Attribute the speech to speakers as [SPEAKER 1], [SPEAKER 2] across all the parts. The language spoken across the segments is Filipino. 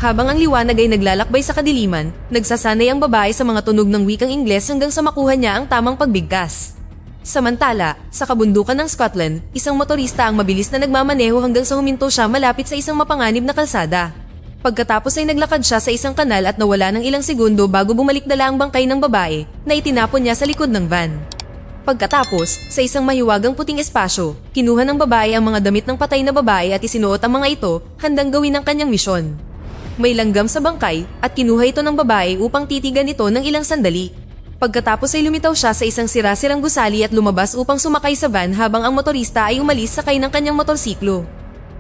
[SPEAKER 1] Habang ang liwanag ay naglalakbay sa kadiliman, nagsasanay ang babae sa mga tunog ng wikang Ingles hanggang sa makuha niya ang tamang pagbigkas. Samantala, sa kabundukan ng Scotland, isang motorista ang mabilis na nagmamaneho hanggang sa huminto siya malapit sa isang mapanganib na kalsada. Pagkatapos ay naglakad siya sa isang kanal at nawala ng ilang segundo bago bumalik dala ang bangkay ng babae na itinapon niya sa likod ng van. Pagkatapos, sa isang mahiwagang puting espasyo, kinuha ng babae ang mga damit ng patay na babae at isinuot ang mga ito handang gawin ang kanyang misyon. May langgam sa bangkay at kinuha ito ng babae upang titigan ito ng ilang sandali. Pagkatapos ay lumitaw siya sa isang sira-sirang gusali at lumabas upang sumakay sa van habang ang motorista ay umalis sakay ng kanyang motorsiklo.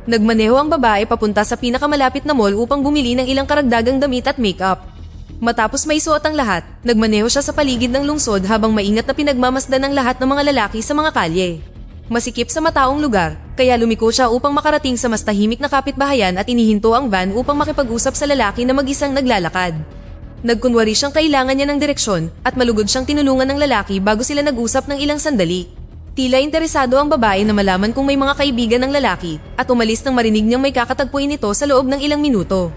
[SPEAKER 1] Nagmaneho ang babae papunta sa pinakamalapit na mall upang bumili ng ilang karagdagang damit at makeup. Matapos maisuot ang lahat, nagmaneho siya sa paligid ng lungsod habang maingat na pinagmamasdan ng lahat ng mga lalaki sa mga kalye. Masikip sa mataong lugar, kaya lumiko siya upang makarating sa mas tahimik na kapitbahayan at inihinto ang van upang makipag-usap sa lalaki na mag-isang naglalakad. Nagkunwari siyang kailangan niya ng direksyon at malugod siyang tinulungan ng lalaki bago sila nag-usap ng ilang sandali. Tila interesado ang babae na malaman kung may mga kaibigan ng lalaki at umalis nang marinig niyang may kakatagpuin ito sa loob ng ilang minuto.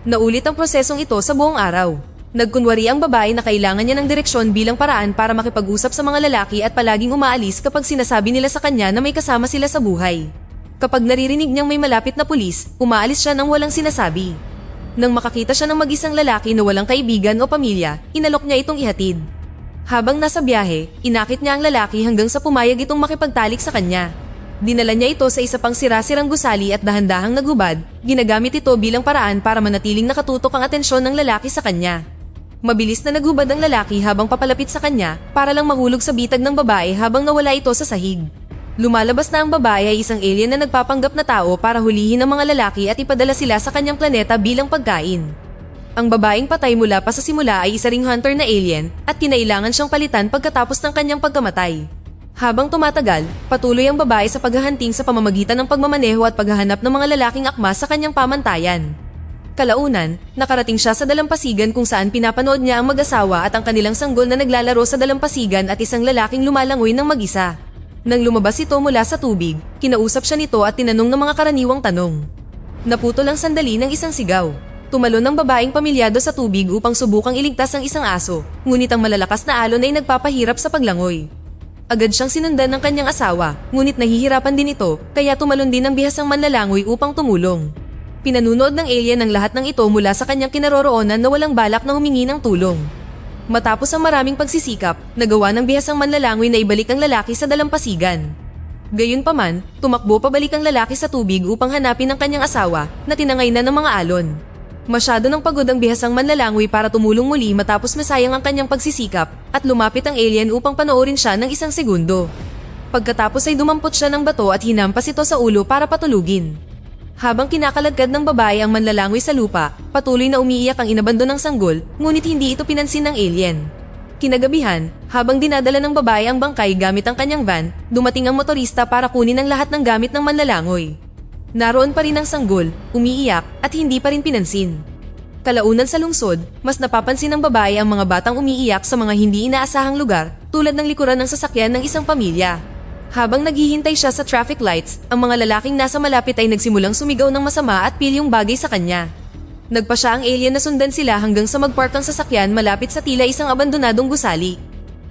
[SPEAKER 1] Naulit ang prosesong ito sa buong araw. Nagkunwari ang babae na kailangan niya ng direksyon bilang paraan para makipag-usap sa mga lalaki at palaging umaalis kapag sinasabi nila sa kanya na may kasama sila sa buhay. Kapag naririnig niyang may malapit na pulis, umaalis siya nang walang sinasabi. Nang makakita siya ng mag-isang lalaki na walang kaibigan o pamilya, inalok niya itong ihatid. Habang nasa biyahe, inakit niya ang lalaki hanggang sa pumayag itong makipagtalik sa kanya. Dinala niya ito sa isa pang sira-sirang gusali at dahan-dahang nagubad, ginagamit ito bilang paraan para manatiling nakatutok ang atensyon ng lalaki sa kanya. Mabilis na naghubad ang lalaki habang papalapit sa kanya para lang mahulog sa bitag ng babae habang nawala ito sa sahig. Lumalabas na ang babae ay isang alien na nagpapanggap na tao para hulihin ang mga lalaki at ipadala sila sa kanyang planeta bilang pagkain. Ang babaeng patay mula pa sa simula ay isa ring hunter na alien at kinailangan siyang palitan pagkatapos ng kanyang pagkamatay. Habang tumatagal, patuloy ang babae sa paghahunting sa pamamagitan ng pagmamaneho at paghahanap ng mga lalaking akma sa kanyang pamantayan. Kalaunan, nakarating siya sa dalampasigan kung saan pinapanood niya ang mag-asawa at ang kanilang sanggol na naglalaro sa dalampasigan at isang lalaking lumalangoy ng mag-isa. Nang lumabas ito mula sa tubig, kinausap siya nito at tinanong ng mga karaniwang tanong. Naputol ang sandali ng isang sigaw. Tumalon ang babaeng pamilyado sa tubig upang subukang iligtas ang isang aso, ngunit ang malalakas na alon ay nagpapahirap sa paglangoy. Agad siyang sinundan ng kanyang asawa, ngunit nahihirapan din ito, kaya tumalon din ang bihasang manlalangoy upang tumulong. Pinanunood ng alien ang lahat ng ito mula sa kanyang kinaroroonan na walang balak na humingi ng tulong. Matapos ang maraming pagsisikap, nagawa ng bihasang manlalangoy na ibalik ang lalaki sa dalampasigan. Gayunpaman, tumakbo pabalik ang lalaki sa tubig upang hanapin ang kanyang asawa na tinangay na ng mga alon. Masyado ng pagod ang bihasang manlalangoy para tumulong muli matapos masayang ang kanyang pagsisikap at lumapit ang alien upang panoorin siya ng isang segundo. Pagkatapos ay dumampot siya ng bato at hinampas ito sa ulo para patulugin. Habang kinakaladkad ng babae ang manlalangoy sa lupa, patuloy na umiiyak ang inabandon ng sanggol, ngunit hindi ito pinansin ng alien. Kinagabihan, habang dinadala ng babae ang bangkay gamit ang kanyang van, dumating ang motorista para kunin ang lahat ng gamit ng manlalangoy. Naroon pa rin ang sanggol, umiiyak at hindi pa rin pinansin. Kalaunan sa lungsod, mas napapansin ng babae ang mga batang umiiyak sa mga hindi inaasahang lugar, tulad ng likuran ng sasakyan ng isang pamilya. Habang naghihintay siya sa traffic lights, ang mga lalaking nasa malapit ay nagsimulang sumigaw ng masama at pilyong bagay sa kanya. Nagpa siya ang alien na sundan sila hanggang sa magpark ang sasakyan malapit sa tila isang abandonadong gusali.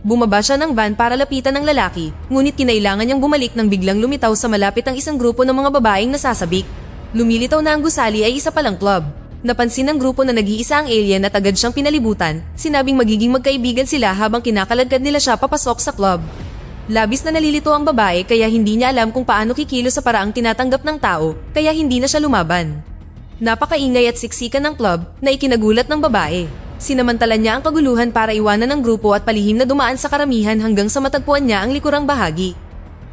[SPEAKER 1] Bumaba siya ng van para lapitan ng lalaki, ngunit kinailangan niyang bumalik nang biglang lumitaw sa malapit ang isang grupo ng mga babaeng nasasabik. Lumilitaw na ang gusali ay isa palang club. Napansin ng grupo na nag-iisa ang alien at agad siyang pinalibutan, sinabing magiging magkaibigan sila habang kinakaladkad nila siya papasok sa club. Labis na nalilito ang babae kaya hindi niya alam kung paano kikilos sa paraang tinatanggap ng tao, kaya hindi na siya lumaban. Napakaingay at siksikan ng club na ikinagulat ng babae. Sinamantala niya ang kaguluhan para iwanan ng grupo at palihim na dumaan sa karamihan hanggang sa matagpuan niya ang likurang bahagi.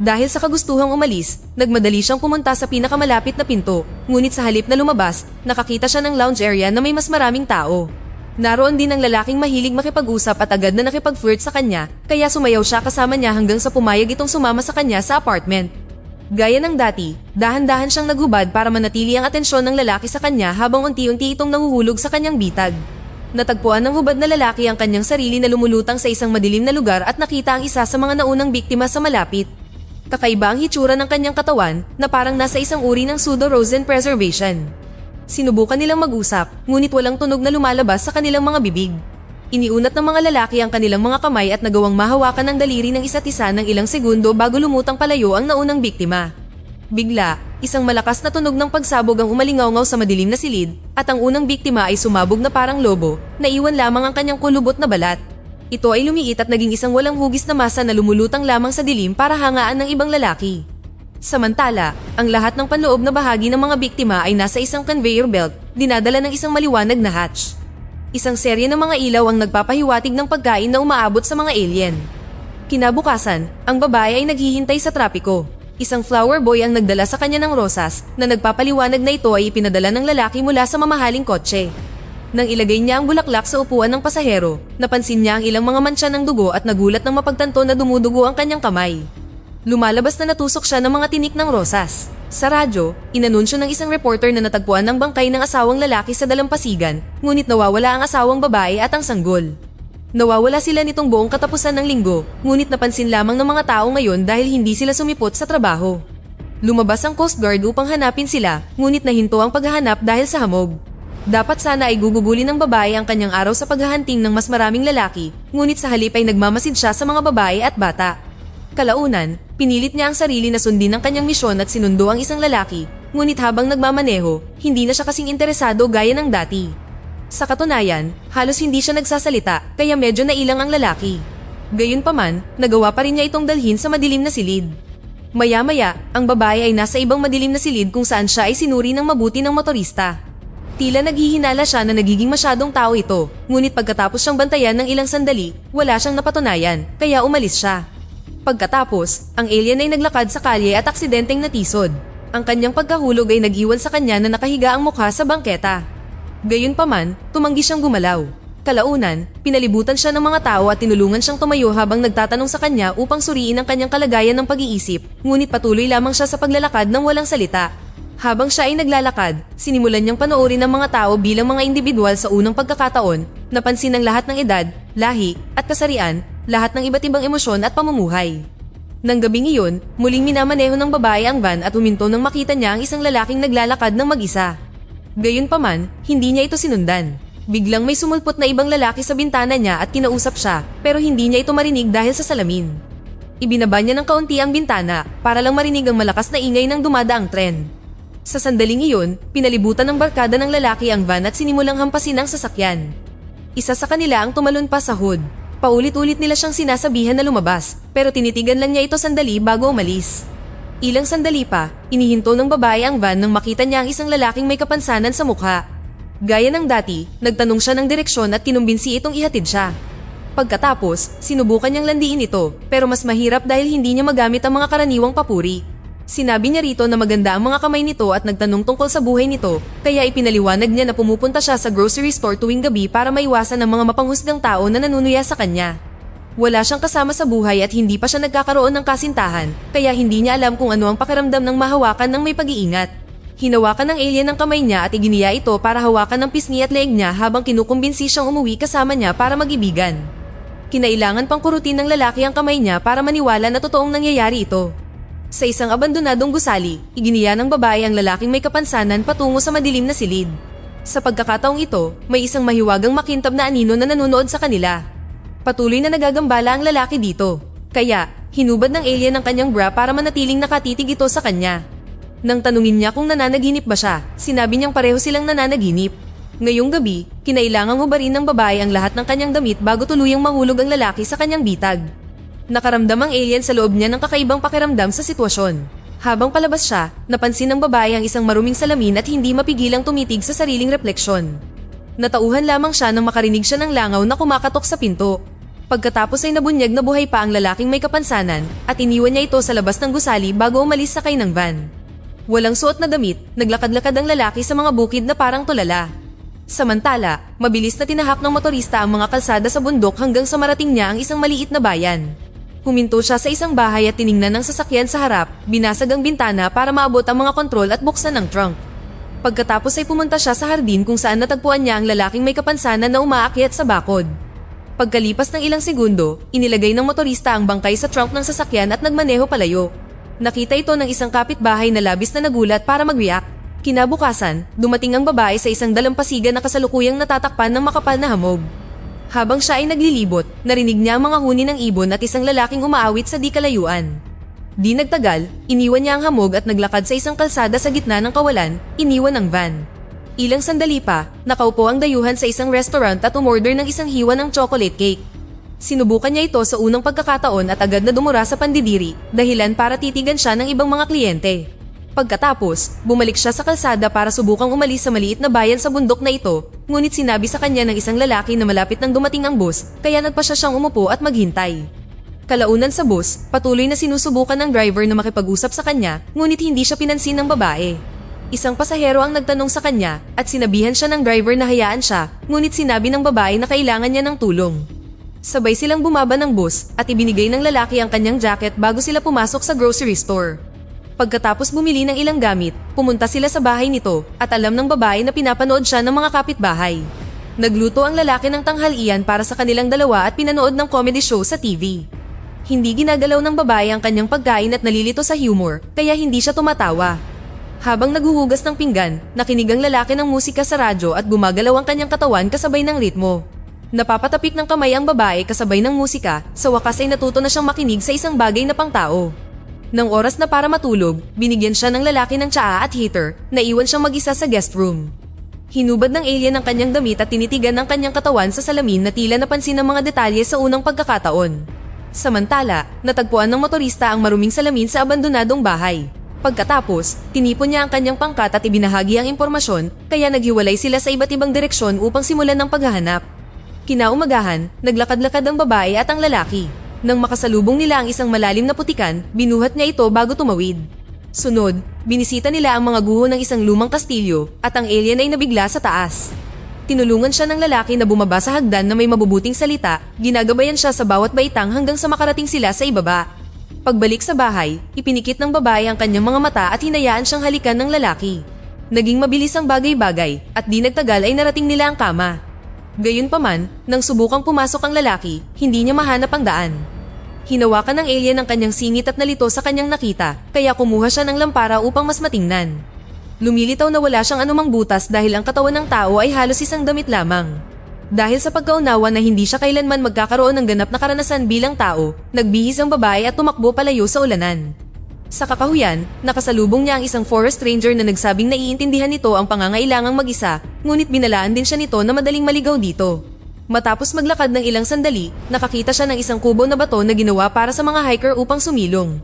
[SPEAKER 1] Dahil sa kagustuhang umalis, nagmadali siyang pumunta sa pinakamalapit na pinto, ngunit sa halip na lumabas, nakakita siya ng lounge area na may mas maraming tao. Naroon din ang lalaking mahilig makipag-usap at agad na nakipag-flirt sa kanya, kaya sumayaw siya kasama niya hanggang sa pumayag itong sumama sa kanya sa apartment. Gaya ng dati, dahan-dahan siyang naghubad para manatili ang atensyon ng lalaki sa kanya habang unti-unti itong nahuhulog sa kanyang bitag. Natagpuan ng hubad na lalaki ang kanyang sarili na lumulutang sa isang madilim na lugar at nakita ang isa sa mga naunang biktima sa malapit. Kakaiba ang hitsura ng kanyang katawan na parang nasa isang uri ng pseudo-Rosen preservation. Sinubukan nilang mag-usap, ngunit walang tunog na lumalabas sa kanilang mga bibig. Iniunat ng mga lalaki ang kanilang mga kamay at nagawang mahawakan ng daliri ng isa't isa ng ilang segundo bago lumutang palayo ang naunang biktima. Bigla, isang malakas na tunog ng pagsabog ang umalingaw-ngaw sa madilim na silid, at ang unang biktima ay sumabog na parang lobo, na iwan lamang ang kanyang kulubot na balat. Ito ay lumiit at naging isang walang hugis na masa na lumulutang lamang sa dilim para hangaan ng ibang lalaki. Samantala, ang lahat ng panloob na bahagi ng mga biktima ay nasa isang conveyor belt, dinadala ng isang maliwanag na hatch. Isang serye ng mga ilaw ang nagpapahiwatig ng pagkain na umaabot sa mga alien. Kinabukasan, ang babae ay naghihintay sa trapiko. Isang flower boy ang nagdala sa kanya ng rosas na nagpapaliwanag na ito ay ipinadala ng lalaki mula sa mamahaling kotse. Nang ilagay niya ang bulaklak sa upuan ng pasahero, napansin niya ang ilang mga mantsa ng dugo at nagulat nang mapagtanto na dumudugo ang kanyang kamay. Lumalabas na natusok siya ng mga tinik ng rosas. Sa radyo, inanunsyo ng isang reporter na natagpuan ng bangkay ng asawang lalaki sa dalampasigan, ngunit nawawala ang asawang babae at ang sanggol. Nawawala sila nitong buong katapusan ng linggo, ngunit napansin lamang ng mga tao ngayon dahil hindi sila sumipot sa trabaho. Lumabas ang Coast Guard upang hanapin sila, ngunit nahinto ang paghahanap dahil sa hamog. Dapat sana ay gugugulin ng babae ang kanyang araw sa paghahunting ng mas maraming lalaki, ngunit sa halip ay nagmamasid siya sa mga babae at bata. Kalaunan, pinilit niya ang sarili na sundin ang kanyang misyon at sinundo ang isang lalaki, ngunit habang nagmamaneho, hindi na siya kasing interesado gaya ng dati. Sa katunayan, halos hindi siya nagsasalita, kaya medyo nailang ang lalaki. Gayunpaman, nagawa pa rin niya itong dalhin sa madilim na silid. Maya-maya, ang babae ay nasa ibang madilim na silid kung saan siya ay sinuri ng mabuti ng motorista. Tila naghihinala siya na nagiging masyadong tao ito, ngunit pagkatapos siyang bantayan ng ilang sandali, wala siyang napatunayan, kaya umalis siya. Pagkatapos, ang alien ay naglakad sa kalye at aksidenteng natisod. Ang kanyang pagkahulog ay nag-iwan sa kanya na nakahiga ang mukha sa bangketa. Gayunpaman, tumanggi siyang gumalaw. Kalaunan, pinalibutan siya ng mga tao at tinulungan siyang tumayo habang nagtatanong sa kanya upang suriin ang kanyang kalagayan ng pag-iisip, ngunit patuloy lamang siya sa paglalakad ng walang salita. Habang siya ay naglalakad, sinimulan niyang panoorin ng mga tao bilang mga individual sa unang pagkakataon, napansin ng lahat ng edad, lahi, at kasarian, lahat ng iba't ibang emosyon at pamumuhay. Nang gabing iyon, muling minamaneho ng babae ang van at huminto nang makita niya ang isang lalaking naglalakad ng mag-isa. Gayunpaman, hindi niya ito sinundan. Biglang may sumulpot na ibang lalaki sa bintana niya at kinausap siya, pero hindi niya ito marinig dahil sa salamin. Ibinaba niya ng kaunti ang bintana para lang marinig ang malakas na ingay ng dumadaang tren. Sa sandaling iyon, pinalibutan ng barkada ng lalaki ang van at sinimulang hampasin ang sasakyan. Isa sa kanila ang tumalon pa sa hood. Paulit-ulit nila siyang sinasabihan na lumabas, pero tinitigan lang niya ito sandali bago umalis. Ilang sandali pa, inihinto ng babae ang van nang makita niya ang isang lalaking may kapansanan sa mukha. Gaya ng dati, nagtanong siya ng direksyon at kinumbinsi itong ihatid siya. Pagkatapos, sinubukan niyang landiin ito, pero mas mahirap dahil hindi niya magamit ang mga karaniwang papuri. Sinabi niya rito na maganda ang mga kamay nito at nagtanong tungkol sa buhay nito, kaya ipinaliwanag niya na pumupunta siya sa grocery store tuwing gabi para maiwasan ang mga mapanghusgang tao na nanunuya sa kanya. Wala siyang kasama sa buhay at hindi pa siya nagkakaroon ng kasintahan, kaya hindi niya alam kung ano ang pakiramdam ng mahawakan ng may pag-iingat. Hinawakan ng alien ang kamay niya at iginiya ito para hawakan ng pisngi at leeg niya habang kinukumbinsi siyang umuwi kasama niya para mag-ibigan. Kinailangan pang kurutin ng lalaki ang kamay niya para maniwala na totoong nangyayari ito. Sa isang abandonadong gusali, iginiya ng babae ang lalaking may kapansanan patungo sa madilim na silid. Sa pagkakataong ito, may isang mahiwagang makintab na anino na nanonood sa kanila. Patuloy na nagagambala ang lalaki dito. Kaya, hinubad ng alien ang kanyang bra para manatiling nakatitig ito sa kanya. Nang tanungin niya kung nananaginip ba siya, sinabi niyang pareho silang nananaginip. Ngayong gabi, kinailangang hubarin ng babae ang lahat ng kanyang damit bago tuluyang mahulog ang lalaki sa kanyang bitag. Nakaramdam ang alien sa loob niya ng kakaibang pakiramdam sa sitwasyon. Habang palabas siya, napansin ng babae ang isang maruming salamin at hindi mapigilang tumitig sa sariling refleksyon. Natauhan lamang siya nang makarinig siya ng langaw na kumakatok sa pinto. Pagkatapos ay nabunyag na buhay pa ang lalaking may kapansanan at iniwan niya ito sa labas ng gusali bago umalis sakay ng van. Walang suot na damit, naglakad-lakad ang lalaki sa mga bukid na parang tulala. Samantala, mabilis na tinahak ng motorista ang mga kalsada sa bundok hanggang sa marating niya ang isang maliit na bayan. Huminto siya sa isang bahay at tiningnan ng sasakyan sa harap, binasag ang bintana para maabot ang mga kontrol at buksan ang trunk. Pagkatapos ay pumunta siya sa hardin kung saan natagpuan niya ang lalaking may kapansanan na umaakyat sa bakod. Pagkalipas ng ilang segundo, inilagay ng motorista ang bangkay sa trunk ng sasakyan at nagmaneho palayo. Nakita ito ng isang kapitbahay na labis na nagulat para mag-react. Kinabukasan, dumating ang babae sa isang dalampasigan na kasalukuyang natatakpan ng makapal na hamog. Habang siya ay naglilibot, narinig niya ang mga huni ng ibon at isang lalaking umaawit sa di kalayuan. Di nagtagal, iniwan niya ang hamog at naglakad sa isang kalsada sa gitna ng kawalan, iniwan ang van. Ilang sandali pa, nakaupo ang dayuhan sa isang restaurant at umorder ng isang hiwa ng chocolate cake. Sinubukan niya ito sa unang pagkakataon at agad na dumura sa pandidiri, dahilan para titigan siya ng ibang mga kliyente. Pagkatapos, bumalik siya sa kalsada para subukang umalis sa maliit na bayan sa bundok na ito, ngunit sinabi sa kanya ng isang lalaki na malapit nang dumating ang bus, kaya nagpasya siyang umupo at maghintay. Kalaunan sa bus, patuloy na sinusubukan ng driver na makipag-usap sa kanya, ngunit hindi siya pinansin ng babae. Isang pasahero ang nagtanong sa kanya at sinabihan siya ng driver na hayaan siya, ngunit sinabi ng babae na kailangan niya ng tulong. Sabay silang bumaba ng bus at ibinigay ng lalaki ang kanyang jacket bago sila pumasok sa grocery store. Pagkatapos bumili ng ilang gamit, pumunta sila sa bahay nito at alam ng babae na pinapanood siya ng mga kapitbahay. Nagluto ang lalaki ng tanghalian para sa kanilang dalawa at pinanood ng comedy show sa TV. Hindi ginagalaw ng babae ang kanyang pagkain at nalilito sa humor, kaya hindi siya tumatawa. Habang naghuhugas ng pinggan, nakinig ang lalaki ng musika sa radyo at gumagalaw ang kanyang katawan kasabay ng ritmo. Napapatapik ng kamay ang babae kasabay ng musika, sa wakas ay natuto na siyang makinig sa isang bagay na pangtao. Nang oras na para matulog, binigyan siya ng lalaki ng tsaa at heater, naiwan siyang mag-isa sa guest room. Hinubad ng alien ang kanyang damit at tinitigan ng kanyang katawan sa salamin na tila napansin ng mga detalye sa unang pagkakataon. Samantala, natagpuan ng motorista ang maruming salamin sa abandonadong bahay. Pagkatapos, tinipon niya ang kanyang pangkat at ibinahagi ang impormasyon, kaya naghiwalay sila sa iba't ibang direksyon upang simulan ng paghahanap. Kinaumagahan, naglakad-lakad ang babae at ang lalaki. Nang makasalubong nila ang isang malalim na putikan, binuhat niya ito bago tumawid. Sunod, binisita nila ang mga guho ng isang lumang kastilyo at ang alien ay nabigla sa taas. Tinulungan siya ng lalaki na bumaba sa hagdan na may mabubuting salita, ginagabayan siya sa bawat baitang hanggang sa makarating sila sa ibaba. Pagbalik sa bahay, ipinikit ng babae ang kanyang mga mata at hinayaan siyang halikan ng lalaki. Naging mabilis ang bagay-bagay at di nagtagal ay narating nila ang kama. Gayunpaman, nang subukang pumasok ang lalaki, hindi niya mahanap ang daan. Hinawakan ng alien ang kanyang singit at nalito sa kanyang nakita, kaya kumuha siya ng lampara upang mas matingnan. Lumilitaw na wala siyang anumang butas dahil ang katawan ng tao ay halos isang damit lamang. Dahil sa pagkaunawa na hindi siya kailanman magkakaroon ng ganap na karanasan bilang tao, nagbihis ang babae at tumakbo palayo sa ulanan. Sa kakahuyan, nakasalubong niya ang isang forest ranger na nagsabing naiintindihan nito ang pangangailangang mag-isa, ngunit binalaan din siya nito na madaling maligaw dito. Matapos maglakad ng ilang sandali, nakakita siya ng isang kubo na bato na ginawa para sa mga hiker upang sumilong.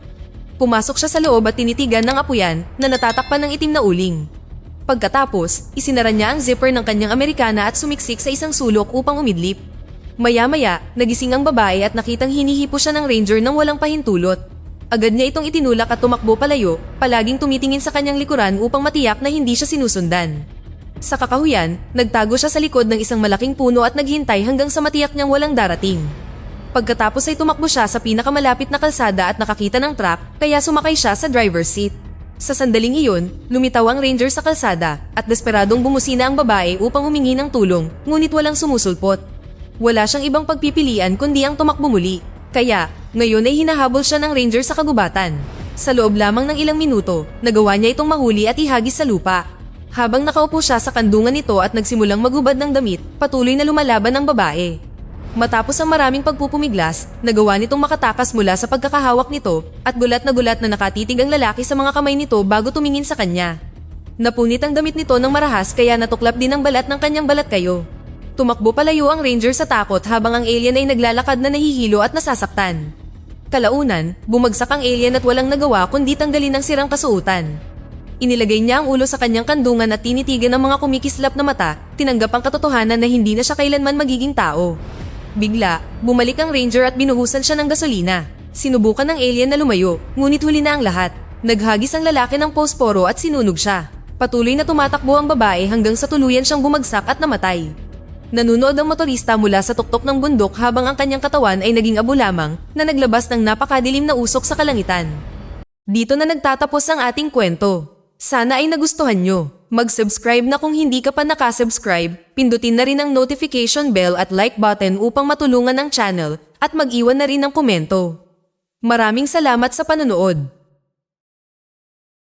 [SPEAKER 1] Pumasok siya sa loob at tinitigan ng apuyan na natatakpan ng itim na uling. Pagkatapos, isinara niya ang zipper ng kanyang Amerikana at sumiksik sa isang sulok upang umidlip. Maya-maya, nagising ang babae at nakitang hinihipo siya ng ranger nang walang pahintulot. Agad niya itong itinulak at tumakbo palayo, palaging tumitingin sa kanyang likuran upang matiyak na hindi siya sinusundan. Sa kakahuyan, nagtago siya sa likod ng isang malaking puno at naghintay hanggang sa matiyak niyang walang darating. Pagkatapos ay tumakbo siya sa pinakamalapit na kalsada at nakakita ng truck, kaya sumakay siya sa driver's seat. Sa sandaling iyon, lumitaw ang ranger sa kalsada at desperadong bumusina ang babae upang humingi ng tulong, ngunit walang sumusulpot. Wala siyang ibang pagpipilian kundi ang tumakbo muli. Kaya, ngayon ay hinahabol siya ng ranger sa kagubatan. Sa loob lamang ng ilang minuto, nagawa niya itong mahuli at ihagis sa lupa. Habang nakaupo siya sa kandungan nito at nagsimulang maghubad ng damit, patuloy na lumalaban ang babae. Matapos ang maraming pagpupumiglas, nagawa nitong makatakas mula sa pagkakahawak nito at gulat na nakatitig ang lalaki sa mga kamay nito bago tumingin sa kanya. Napunit ang damit nito ng marahas kaya natuklap din ang balat ng kanyang balat kayo. Tumakbo palayo ang ranger sa takot habang ang alien ay naglalakad na nahihilo at nasasaktan. Kalaunan, bumagsak ang alien at walang nagawa kundi tanggalin ang sirang kasuotan. Inilagay niya ang ulo sa kanyang kandungan at tinitigan ng mga kumikislap na mata, tinanggap ang katotohanan na hindi na siya kailanman magiging tao. Bigla, bumalik ang ranger at binuhusan siya ng gasolina. Sinubukan ng alien na lumayo, ngunit huli na ang lahat. Naghagis ang lalaki ng posporo at sinunog siya. Patuloy na tumatakbo ang babae hanggang sa tuluyan siyang bumagsak at namatay. Nanunood ang motorista mula sa tuktok ng bundok habang ang kanyang katawan ay naging abo lamang na naglabas ng napakadilim na usok sa kalangitan. Dito na nagtatapos ang ating kwento. Sana ay nagustuhan nyo. Mag-subscribe na kung hindi ka pa nakasubscribe, pindutin na rin ang notification bell at like button upang matulungan ang channel at mag-iwan na rin ng komento. Maraming salamat sa panonood.